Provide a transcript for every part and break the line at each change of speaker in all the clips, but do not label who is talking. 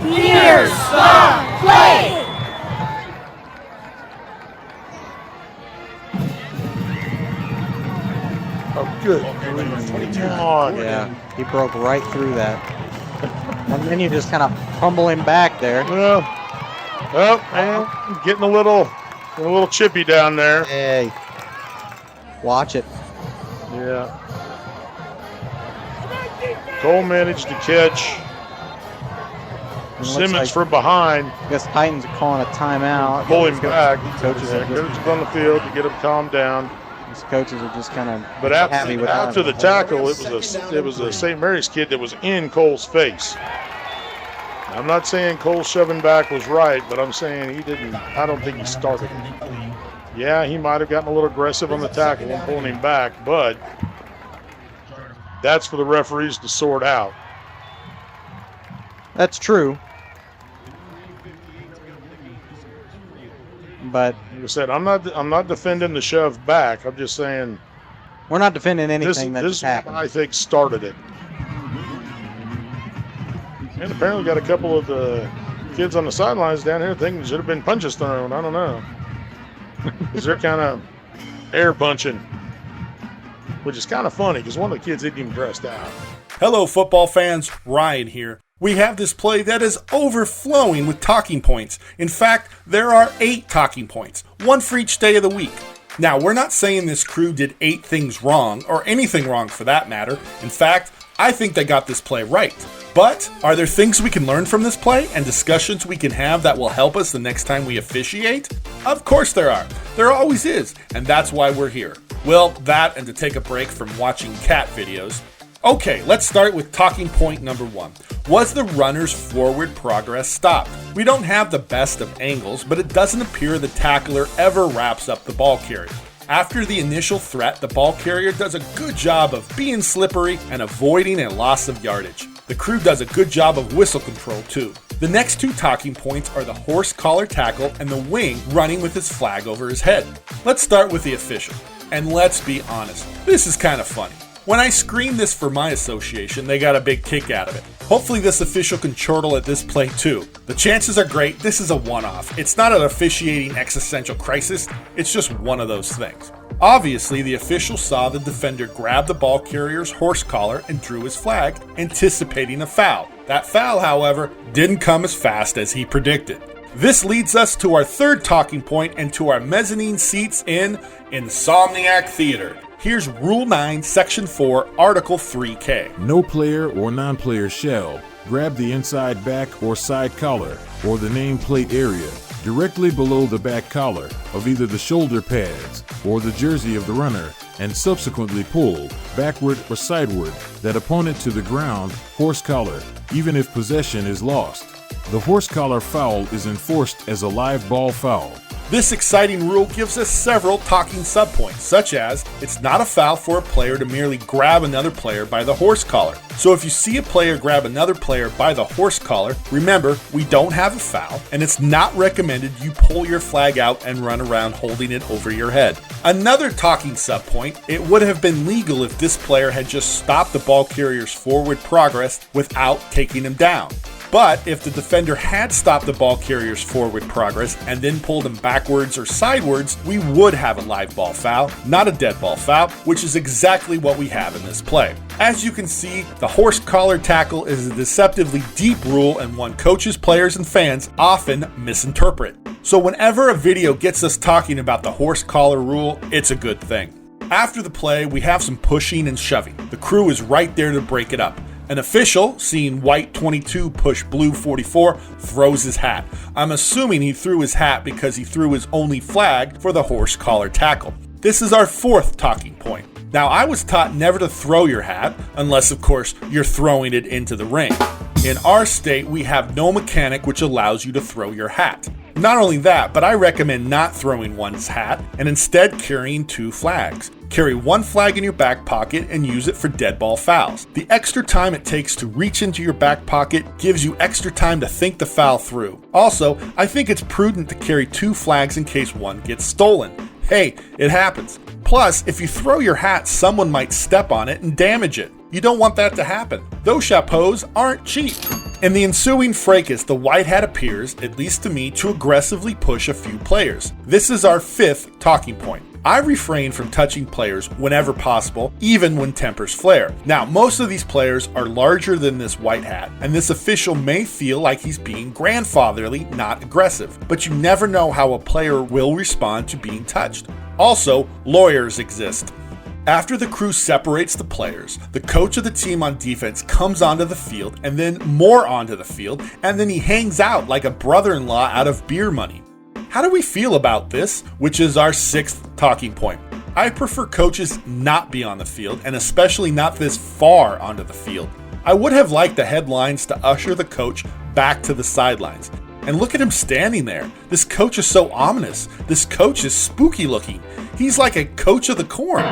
Here's the play!
Oh, good.
Yeah, he broke right through that. And then you just kind of humble him back there.
Well, man, getting a little chippy down there.
Hey, watch it.
Yeah. Cole managed to catch Simmons
like,
from behind.
I guess Titans are calling a timeout.
Pull him back.
Coaches are
Coaches on the field to get him calmed down.
These coaches are just kind of
But after the tackle, it was a St. Mary's kid that was in Cole's face. I'm not saying Cole shoving back was right, but I'm saying I don't think he started it. Yeah, he might have gotten a little aggressive on the tackle and pulling him back, but that's for the referees to sort out.
That's true. But
like I said, I'm not defending the shove back. I'm just saying
we're not defending anything that
this
happened.
I think started it. And apparently got a couple of the kids on the sidelines down here thinking there should have been punches thrown. I don't know. Because they're kind of air punching, which is kind of funny because one of the kids isn't even dressed out.
Hello, football fans. Ryan here. We have this play that is overflowing with talking points. In fact, there are 8 talking points, one for each day of the week. Now, we're not saying this crew did 8 things wrong, or anything wrong for that matter. In fact, I think they got this play right. But are there things we can learn from this play and discussions we can have that will help us the next time we officiate? Of course there are. There always is, and that's why we're here. Well, that and to take a break from watching cat videos. Okay, let's start with talking point number 1. Was the runner's forward progress stopped? We don't have the best of angles, but it doesn't appear the tackler ever wraps up the ball carrier. After the initial threat, the ball carrier does a good job of being slippery and avoiding a loss of yardage. The crew does a good job of whistle control too. The next 2 talking points are the horse collar tackle and the wing running with his flag over his head. Let's start with the official. And let's be honest, this is kind of funny. When I screened this for my association, they got a big kick out of it. Hopefully this official can chortle at this play too. The chances are great, this is a one-off. It's not an officiating existential crisis, it's just one of those things. Obviously, the official saw the defender grab the ball carrier's horse collar and drew his flag, anticipating a foul. That foul, however, didn't come as fast as he predicted. This leads us to our 3rd talking point and to our mezzanine seats in Insomniac Theater. Here's Rule 9, Section 4, Article 3K.
No player or non-player shall grab the inside back or side collar or the nameplate area directly below the back collar of either the shoulder pads or the jersey of the runner and subsequently pull backward or sideward that opponent to the ground horse collar, even if possession is lost. The horse collar foul is enforced as a live ball foul.
This exciting rule gives us several talking subpoints, such as it's not a foul for a player to merely grab another player by the horse collar. So if you see a player grab another player by the horse collar, remember, we don't have a foul, and it's not recommended you pull your flag out and run around holding it over your head. Another talking subpoint, it would have been legal if this player had just stopped the ball carrier's forward progress without taking him down. But if the defender had stopped the ball carrier's forward progress and then pulled him backwards or sidewards, we would have a live ball foul, not a dead ball foul, which is exactly what we have in this play. As you can see, the horse collar tackle is a deceptively deep rule and one coaches, players, and fans often misinterpret. So whenever a video gets us talking about the horse collar rule, it's a good thing. After the play, we have some pushing and shoving. The crew is right there to break it up. An official, seeing white 22 push blue 44, throws his hat. I'm assuming he threw his hat because he threw his only flag for the horse collar tackle. This is our 4th talking point. Now, I was taught never to throw your hat, unless, of course, you're throwing it into the ring. In our state, we have no mechanic which allows you to throw your hat. Not only that, but I recommend not throwing one's hat and instead carrying 2 flags. Carry 1 flag in your back pocket and use it for dead ball fouls. The extra time it takes to reach into your back pocket gives you extra time to think the foul through. Also, I think it's prudent to carry 2 flags in case one gets stolen. Hey, it happens. Plus, if you throw your hat, someone might step on it and damage it. You don't want that to happen. Those chapeaus aren't cheap. In the ensuing fracas, the white hat appears, at least to me, to aggressively push a few players. This is our 5th talking point. I refrain from touching players whenever possible, even when tempers flare. Now, most of these players are larger than this white hat, and this official may feel like he's being grandfatherly, not aggressive, but you never know how a player will respond to being touched. Also, lawyers exist. After the crew separates the players, the coach of the team on defense comes onto the field, and then more onto the field, and then he hangs out like a brother-in-law out of beer money. How do we feel about this, which is our 6th talking point? I prefer coaches not be on the field, and especially not this far onto the field. I would have liked the headlines to usher the coach back to the sidelines. And look at him standing there. This coach is so ominous. This coach is spooky looking. He's like a coach of the corn.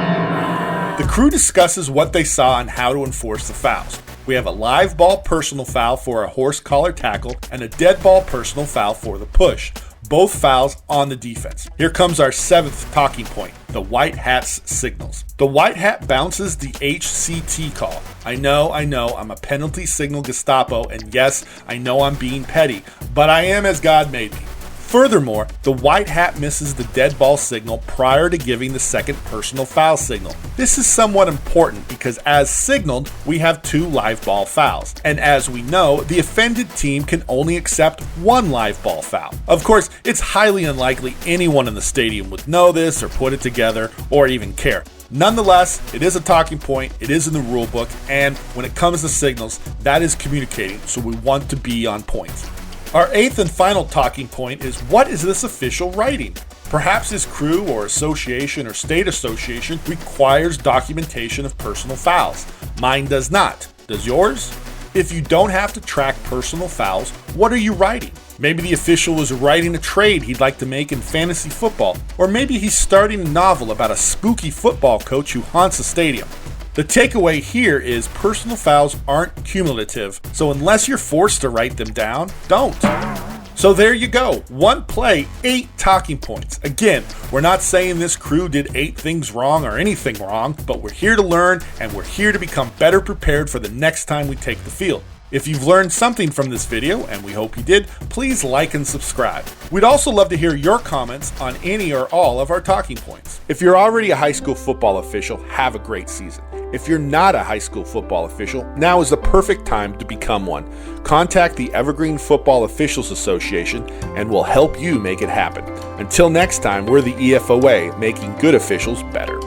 The crew discusses what they saw and how to enforce the fouls. We have a live ball personal foul for a horse collar tackle and a dead ball personal foul for the push. Both fouls on the defense. Here comes our 7th talking point, the white hat's signals. The white hat bounces the HCT call. I know, I'm a penalty signal Gestapo, and yes, I know I'm being petty, but I am as God made me. Furthermore, the white hat misses the dead ball signal prior to giving the second personal foul signal. This is somewhat important because as signaled, we have 2 live ball fouls. And as we know, the offended team can only accept 1 live ball foul. Of course, it's highly unlikely anyone in the stadium would know this or put it together or even care. Nonetheless, it is a talking point, it is in the rule book, and when it comes to signals, that is communicating, so we want to be on point. Our 8th and final talking point is, what is this official writing? Perhaps his crew or association or state association requires documentation of personal fouls. Mine does not. Does yours? If you don't have to track personal fouls, what are you writing? Maybe the official is writing a trade he'd like to make in fantasy football, or maybe he's starting a novel about a spooky football coach who haunts a stadium. The takeaway here is personal fouls aren't cumulative, so unless you're forced to write them down, don't. So there you go, 1 play, 8 talking points. Again, we're not saying this crew did 8 things wrong or anything wrong, but we're here to learn and we're here to become better prepared for the next time we take the field. If you've learned something from this video, and we hope you did, please like and subscribe. We'd also love to hear your comments on any or all of our talking points. If you're already a high school football official, have a great season. If you're not a high school football official, now is the perfect time to become one. Contact the Evergreen Football Officials Association and we'll help you make it happen. Until next time, we're the EFOA, making good officials better.